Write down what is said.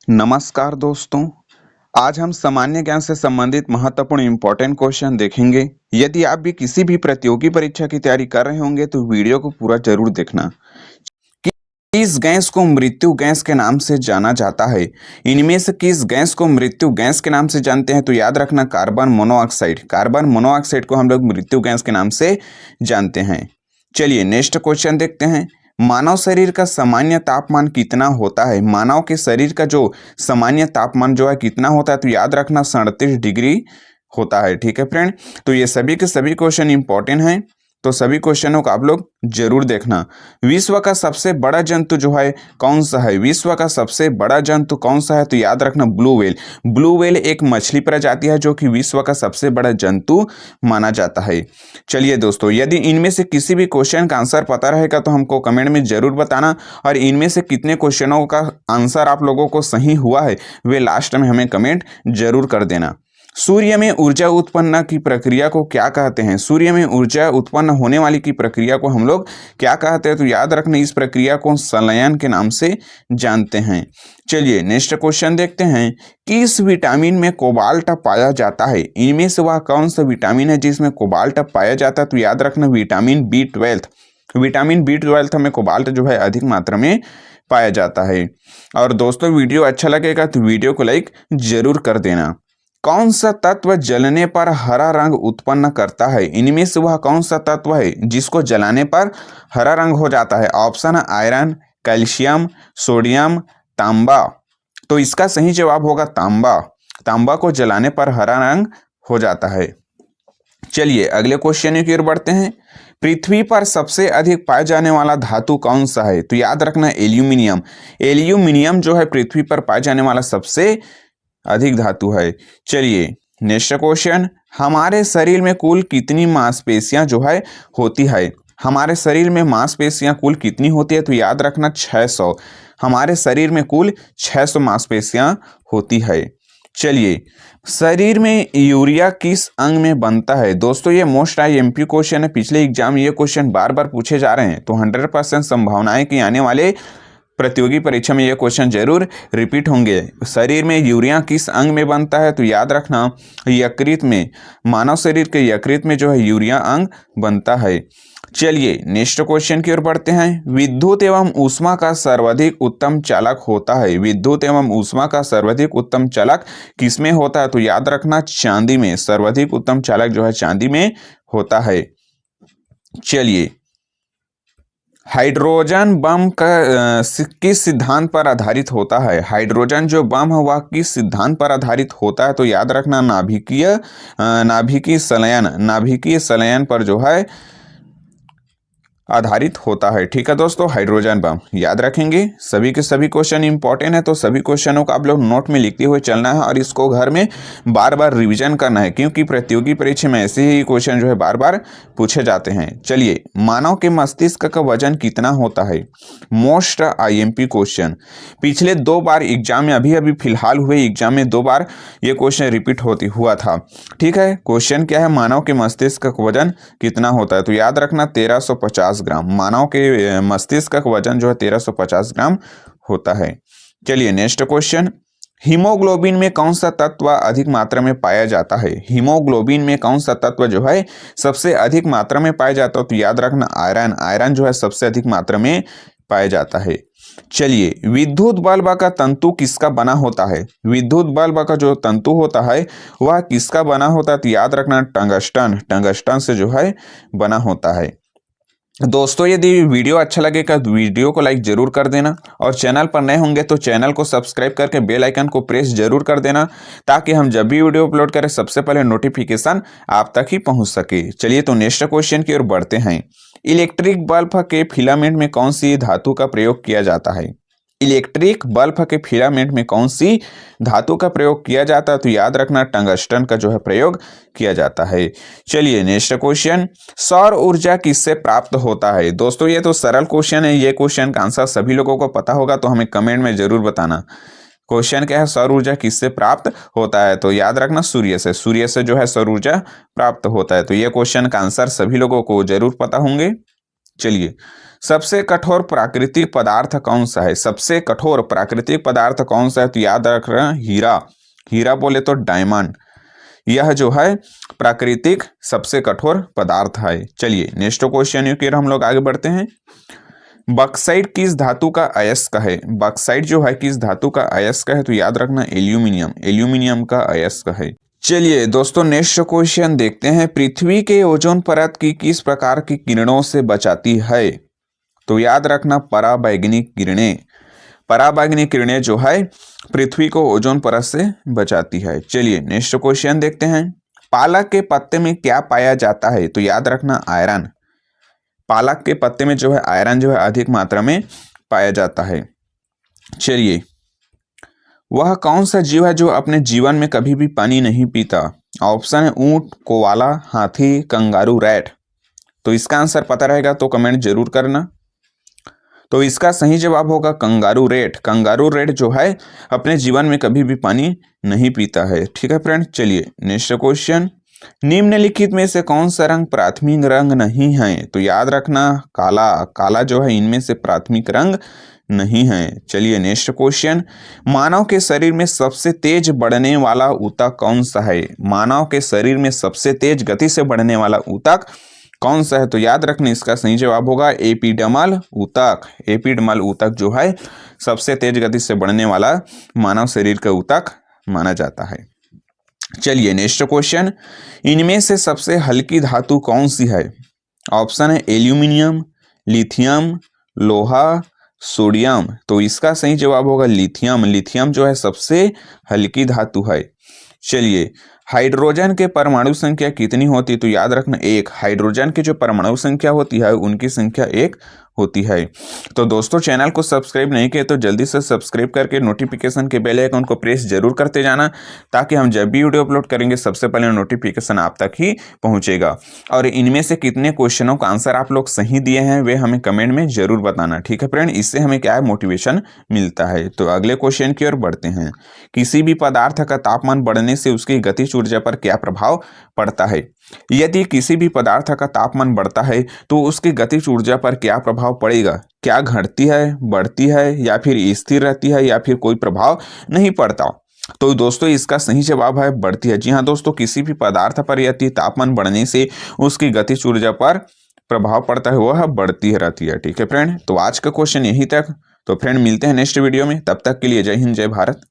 नमस्कार दोस्तों। आज हम सामान्य ज्ञान से संबंधित महत्वपूर्ण इंपॉर्टेंट क्वेश्चन देखेंगे। यदि आप भी किसी भी प्रतियोगी परीक्षा की तैयारी कर रहे होंगे तो वीडियो को पूरा जरूर देखना। किस गैस को मृत्यु गैस के नाम से जाना जाता है? इनमें से किस गैस को मृत्यु गैस के नाम से जानते हैं? तो याद रखना कार्बन मोनोऑक्साइड। कार्बन मोनोऑक्साइड को हम लोग मृत्यु गैस के नाम से जानते हैं। चलिए नेक्स्ट क्वेश्चन देखते हैं। मानव शरीर का सामान्य तापमान कितना होता है? मानव के शरीर का जो सामान्य तापमान जो है कितना होता है? तो याद रखना 37 डिग्री होता है। ठीक है फ्रेंड, तो ये सभी के सभी क्वेश्चन इंपॉर्टेंट हैं, तो सभी क्वेश्चनों को आप लोग जरूर देखना। विश्व का सबसे बड़ा जंतु जो है कौन सा है? विश्व का सबसे बड़ा जंतु कौन सा है? तो याद रखना ब्लू व्हेल। ब्लू व्हेल एक मछली प्रजाति है जो कि विश्व का सबसे बड़ा जंतु माना जाता है। चलिए दोस्तों, यदि इनमें से किसी भी क्वेश्चन का आंसर पता रहेगा तो हमको कमेंट में जरूर बताना, और इनमें से कितने क्वेश्चनों का आंसर आप लोगों को सही हुआ है वे लास्ट में हमें कमेंट जरूर कर देना। सूर्य में ऊर्जा उत्पन्न की प्रक्रिया को क्या कहते हैं? सूर्य में ऊर्जा उत्पन्न होने वाली की प्रक्रिया को हम लोग क्या कहते हैं? तो याद रखना इस प्रक्रिया को संलयन के नाम से जानते हैं। चलिए नेक्स्ट क्वेश्चन देखते हैं। किस विटामिन में कोबाल्ट पाया जाता है? इनमें से वह कौन सा विटामिन है जिसमें कोबाल्ट पाया जाता है? तो याद रखना विटामिन B12। विटामिन B12 में कोबाल्ट जो है अधिक मात्रा में पाया जाता है। और दोस्तों, वीडियो अच्छा लगेगा तो वीडियो को लाइक जरूर कर देना। कौन सा तत्व जलने पर हरा रंग उत्पन्न करता है? इनमें से वह कौन सा तत्व है जिसको जलाने पर हरा रंग हो जाता है? ऑप्शन है आयरन, कैल्शियम, सोडियम, तांबा। तो इसका सही जवाब होगा तांबा। तांबा को जलाने पर हरा रंग हो जाता है। चलिए अगले क्वेश्चन की ओर बढ़ते हैं। पृथ्वी पर सबसे अधिक पाया जाने वाला धातु कौन सा है? तो याद रखना एल्यूमिनियम। एल्यूमिनियम जो है पृथ्वी पर पाया जाने वाला सबसे अधिक धातु है। चलिए नेक्स्ट क्वेश्चन। हमारे शरीर में कुल कितनी मांसपेशियां जो है होती है? हमारे शरीर में मांसपेशियां कुल कितनी होती है? तो याद रखना 600। हमारे शरीर में कुल 600 मांसपेशियां होती है। चलिए, शरीर में यूरिया किस अंग में बनता है? दोस्तों, ये मोस्ट IMP क्वेश्चन है। पिछले एग्जाम ये क्वेश्चन बार बार पूछे जा रहे हैं, तो 100% संभावनाएं कि आने वाले प्रतियोगी परीक्षा में यह क्वेश्चन जरूर रिपीट होंगे। शरीर में यूरिया किस अंग में बनता है? तो याद रखना यकृत में। मानव शरीर के यकृत में जो है यूरिया अंग बनता है। चलिए नेक्स्ट क्वेश्चन की ओर बढ़ते हैं। विद्युत एवं ऊष्मा का सर्वाधिक उत्तम चालक होता है? विद्युत एवं ऊष्मा का सर्वाधिक उत्तम चालक किसमें होता है? तो याद रखना चांदी में। सर्वाधिक उत्तम चालक जो है चांदी में होता है। चलिए, हाइड्रोजन बम का किस सिद्धांत पर आधारित होता है? हाइड्रोजन जो बम है वह किस सिद्धांत पर आधारित होता है? तो याद रखना नाभिकीय संलयन पर जो है आधारित होता है। ठीक है दोस्तों, हाइड्रोजन बम याद रखेंगे। सभी के सभी क्वेश्चन इंपॉर्टेंट है, तो सभी क्वेश्चनों को आप लोग नोट में लिखते हुए चलना है और इसको घर में बार बार रिवीजन करना है, क्योंकि प्रतियोगी परीक्षा में ऐसे ही क्वेश्चन जो है बार बार पूछे जाते हैं। चलिए, मानव के मस्तिष्क का वजन कितना होता है? Most IMP question. पिछले 2 बार एग्जाम में, अभी अभी फिलहाल हुए एग्जाम में 2 बार ये क्वेश्चन रिपीट हुआ था। ठीक है, क्वेश्चन क्या है? मानव के मस्तिष्क का वजन कितना होता है? तो याद रखना 1350 ग्राम। मानव के मस्तिष्क का वजन जो है 1350 ग्राम होता है। चलिए नेक्स्ट क्वेश्चन। हीमोग्लोबिन में कौन सा तत्व अधिक मात्रा में पाया जाता है? हीमोग्लोबिन में कौन सा तत्व जो है सबसे अधिक मात्रा में पाया जाता है? तो याद रखना आयरन। आयरन जो है सबसे अधिक मात्रा में पाया जाता है। चलिए, विद्युत बल्ब का तंतु किसका बना होता है? विद्युत बल्ब का जो तंतु होता है वह किसका बना होता है? तो याद रखना टंगस्टन। टंगस्टन से जो है बना होता है। दोस्तों, यदि वीडियो अच्छा लगेगा तो वीडियो को लाइक जरूर कर देना, और चैनल पर नए होंगे तो चैनल को सब्सक्राइब करके बेल आइकन को प्रेस जरूर कर देना, ताकि हम जब भी वीडियो अपलोड करें सबसे पहले नोटिफिकेशन आप तक ही पहुंच सके। चलिए तो नेक्स्ट क्वेश्चन की ओर बढ़ते हैं। इलेक्ट्रिक बल्ब के फिलामेंट में कौन सी धातु का प्रयोग किया जाता है? इलेक्ट्रिक बल्ब के फिलामेंट में कौन सी धातु का प्रयोग किया जाता है? तो याद रखना टंगस्टन का जो है प्रयोग किया जाता है। चलिए नेक्स्ट क्वेश्चन। सौर ऊर्जा किससे प्राप्त होता है? दोस्तों, ये तो सरल क्वेश्चन है। ये क्वेश्चन का आंसर सभी लोगों को पता होगा, तो हमें कमेंट में जरूर बताना। क्वेश्चन क्या है? सौर ऊर्जा किससे प्राप्त होता है? तो याद रखना सूर्य से। सूर्य से जो है सौर ऊर्जा प्राप्त होता है। तो ये क्वेश्चन का आंसर सभी लोगों को जरूर पता होंगे। चलिए, सबसे कठोर प्राकृतिक पदार्थ कौन सा है? सबसे कठोर प्राकृतिक पदार्थ कौन सा है? तो याद रख रहे हैं हीरा। हीरा बोले तो डायमंड, यह जो है प्राकृतिक सबसे कठोर पदार्थ है। चलिए नेक्स्ट क्वेश्चन की हम लोग आगे बढ़ते हैं। बक्साइट किस धातु का अयस्क है? बक्साइट जो है किस धातु का अयस्क है? तो याद रखना एल्यूमिनियम, एल्यूमिनियम का अयस्क है। चलिए दोस्तों नेक्स्ट क्वेश्चन देखते हैं। पृथ्वी के ओजोन परत की किस प्रकार की किरणों से बचाती है? तो याद रखना पराबैंगनी किरणें। पराबैंगनी किरणें जो है पृथ्वी को ओजोन परत से बचाती है। चलिए नेक्स्ट क्वेश्चन देखते हैं। पालक के पत्ते में क्या पाया जाता है? तो याद रखना आयरन। पालक के पत्ते में जो है आयरन जो है अधिक मात्रा में पाया जाता है। चलिए वह कौन सा जीव है जो अपने जीवन में कभी भी पानी नहीं पीता? ऑप्शन है ऊंट, कोवाला, हाथी, कंगारू, रैट। तो इसका आंसर पता रहेगा तो कमेंट जरूर करना। तो इसका सही जवाब होगा कंगारू रेट। कंगारू रेट जो है अपने जीवन में कभी भी पानी नहीं पीता है। ठीक है फ्रेंड, चलिए नेक्स्ट क्वेश्चन। निम्नलिखित में से कौन सा रंग प्राथमिक रंग नहीं है? तो याद रखना काला। काला जो है इनमें से प्राथमिक रंग नहीं है। चलिए नेक्स्ट क्वेश्चन। मानव के शरीर में सबसे तेज बढ़ने वाला ऊतक कौन सा है? मानव के शरीर में सबसे तेज गति से बढ़ने वाला ऊतक कौन सा है? तो याद रखना इसका सही जवाब होगा एपिडर्मल ऊतक। एपिडर्मल ऊतक जो है सबसे तेज गति से बढ़ने वाला मानव शरीर का ऊतक माना जाता है। चलिए नेक्स्ट क्वेश्चन। इनमें से सबसे हल्की धातु कौन सी है? ऑप्शन है एल्यूमिनियम, लिथियम, लोहा, सोडियम। तो इसका सही जवाब होगा लिथियम। लिथियम जो है सबसे हल्की धातु है। चलिए हाइड्रोजन के परमाणु संख्या कितनी होती है? तो याद रखना एक। हाइड्रोजन की जो परमाणु संख्या होती है उनकी संख्या एक होती है। तो दोस्तों चैनल को सब्सक्राइब नहीं किए तो जल्दी से सब्सक्राइब करके नोटिफिकेशन के बेल आइकन को प्रेस जरूर करते जाना, ताकि हम जब भी वीडियो अपलोड करेंगे सबसे पहले नोटिफिकेशन आप तक ही पहुंचेगा। और इनमें से कितने क्वेश्चनों का आंसर आप लोग सही दिए हैं वे हमें कमेंट में जरूर बताना। ठीक है फ्रेंड, इससे हमें क्या है मोटिवेशन मिलता है। तो अगले क्वेश्चन की ओर बढ़ते हैं। किसी भी पदार्थ का तापमान बढ़ने से उसकी गतिज ऊर्जा पर क्या प्रभाव पड़ता है? यदि किसी भी पदार्थ का तापमान बढ़ता है तो उसकी गतिज ऊर्जा पर क्या प्रभाव पड़ेगा? क्या घटती है, बढ़ती है, या फिर स्थिर रहती है, या फिर कोई प्रभाव नहीं पड़ता? तो दोस्तों इसका सही जवाब है बढ़ती है। जी हाँ दोस्तों, किसी भी पदार्थ पर यदि तापमान बढ़ने से उसकी गतिज ऊर्जा पर प्रभाव पड़ता है वह बढ़ती है रहती है। ठीक है फ्रेंड, तो आज का क्वेश्चन यही तक। तो फ्रेंड मिलते हैं नेक्स्ट वीडियो में, तब तक के लिए जय हिंद जय भारत।